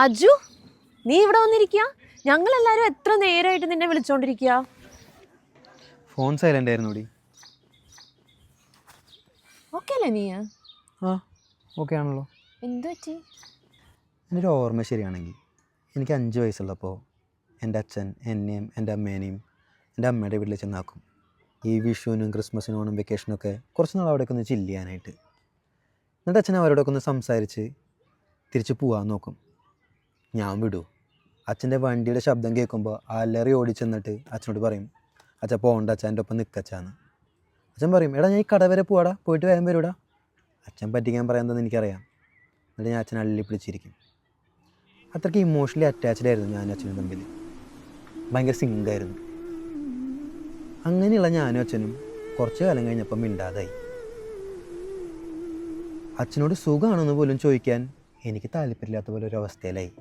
അജു, നീ ഇവിടെ വന്നിരിക്കുക? ഞങ്ങളെല്ലാരും എത്ര നേരമായിട്ട് നിന്നെ വിളിച്ചോണ്ടിരിക്കുക. ഫോൺ സൈലന്റ് ആയിരുന്നു. ഓക്കെ അല്ലേ നീ? ആ ഓക്കെ ആണല്ലോ. എന്തു പറ്റി? എൻ്റെ ഒരു ഓർമ്മ ശരിയാണെങ്കിൽ എനിക്ക് 5 വയസ്സുള്ളപ്പോൾ എൻ്റെ അച്ഛൻ എന്നെയും എൻ്റെ അമ്മേനെയും എൻ്റെ അമ്മയുടെ വീട്ടിൽ ചെന്നാക്കും. ഈ വിഷുവിനും ക്രിസ്മസിനും ഓണം വെക്കേഷനൊക്കെ കുറച്ച് നാൾ അവിടേക്ക് ഒന്ന് ചില്ല് ചെയ്യാനായിട്ട്. എന്നിട്ട് അച്ഛൻ അവരോടൊക്കെ ഒന്ന് സംസാരിച്ച് തിരിച്ച് പോകാൻ നോക്കും. ഞാൻ വിടൂ. അച്ഛൻ്റെ വണ്ടിയുടെ ശബ്ദം കേൾക്കുമ്പോൾ അലറി ഓടിച്ചെന്നിട്ട് അച്ഛനോട് പറയും, അച്ഛൻ പോകണ്ട, അച്ഛൻ എൻ്റെ ഒപ്പം നിൽക്കച്ചാന്ന്. അച്ഛൻ പറയും, എടാ ഞാൻ ഈ കട വരെ പോവാടാ, പോയിട്ട് വേഗം വരൂടാ. അച്ഛൻ പറ്റിക്കാൻ പറയാമെന്ന് എനിക്കറിയാം. എന്നിട്ട് ഞാൻ അച്ഛനെ അള്ളി പിടിച്ചിരിക്കും. അത്രയ്ക്ക് ഇമോഷണലി അറ്റാച്ച്ഡ് ആയിരുന്നു ഞാനും അച്ഛനും തമ്മിൽ. ഭയങ്കര സിങ്കായിരുന്നു. അങ്ങനെയുള്ള ഞാനും അച്ഛനും കുറച്ച് കാലം കഴിഞ്ഞപ്പം മിണ്ടാതായി. അച്ഛനോട് സുഖമാണെന്ന് പോലും ചോദിക്കാൻ എനിക്ക് താല്പര്യമില്ലാത്ത പോലെ ഒരു അവസ്ഥയിലായി.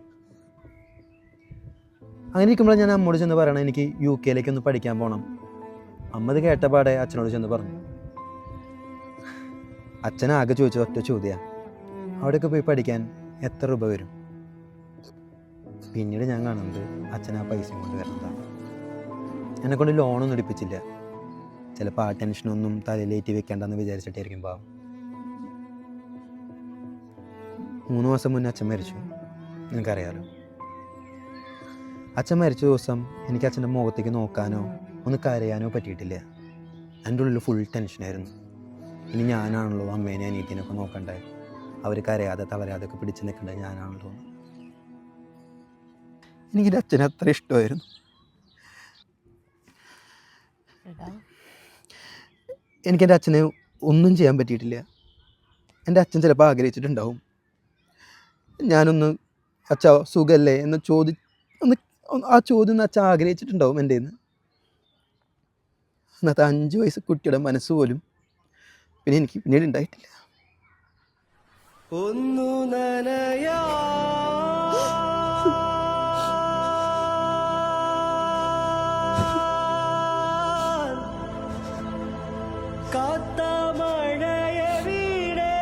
അങ്ങനെ ഇരിക്കുമ്പോൾ ഞാൻ അമ്മോട് ചെന്ന് പറയണം, എനിക്ക് UK ഒന്ന് പഠിക്കാൻ പോകണം. അമ്മ അത് കേട്ടപാടെ അച്ഛനോട് ചെന്ന് പറഞ്ഞു. അച്ഛൻ ആകെ ചോദിച്ചത് ഒറ്റ ചോദ്യമാണ്, അവിടെയൊക്കെ പോയി പഠിക്കാൻ എത്ര രൂപ വരും? പിന്നീട് ഞാൻ കാണുന്നത് അച്ഛൻ ആ പൈസയും കൊണ്ട് വരണതാണ്. എന്നെക്കൊണ്ട് ലോണൊന്നും എടുപ്പിച്ചില്ല. ചിലപ്പോൾ ആ ടെൻഷനൊന്നും തലയിലേറ്റി വെക്കേണ്ടെന്ന് വിചാരിച്ചിട്ടായിരിക്കും പാവം. 3 മാസം മുന്നേ അച്ഛൻ മരിച്ചു. നിനക്കറിയാലോ. അച്ഛൻ മരിച്ച ദിവസം എനിക്ക് അച്ഛൻ്റെ മുഖത്തേക്ക് നോക്കാനോ ഒന്ന് കരയാനോ പറ്റിയിട്ടില്ല. എൻ്റെ ഉള്ളിൽ ഫുൾ ടെൻഷനായിരുന്നു. ഇനി ഞാനാണല്ലോ അമ്മേനെ അനിയത്തിനൊക്കെ നോക്കണ്ടേ, അവർ കരയാതെ തളരാതൊക്കെ പിടിച്ച് നിൽക്കേണ്ടത് ഞാനാണല്ലോ. എനിക്കെൻ്റെ അച്ഛനെ അത്ര ഇഷ്ടമായിരുന്നു. എനിക്കെൻ്റെ അച്ഛനെ ഒന്നും ചെയ്യാൻ പറ്റിയിട്ടില്ല. എൻ്റെ അച്ഛൻ ചിലപ്പോൾ ആഗ്രഹിച്ചിട്ടുണ്ടാവും, ഞാനൊന്ന് അച്ഛാ സുഖമല്ലേ എന്ന് ആ ചോദ്യം അച്ഛൻ ആഗ്രഹിച്ചിട്ടുണ്ടാവും എൻ്റെ നിന്ന്. അന്നത്തെ 5 വയസ്സ് കുട്ടിയുടെ മനസ്സ് പോലും പിന്നെ എനിക്ക് പിന്നീട് ഉണ്ടായിട്ടില്ല. ഒന്നു നനയാ കാത്ത മഴയ വീടേ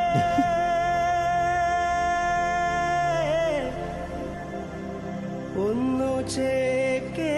ഒന്നു ചേക്കേ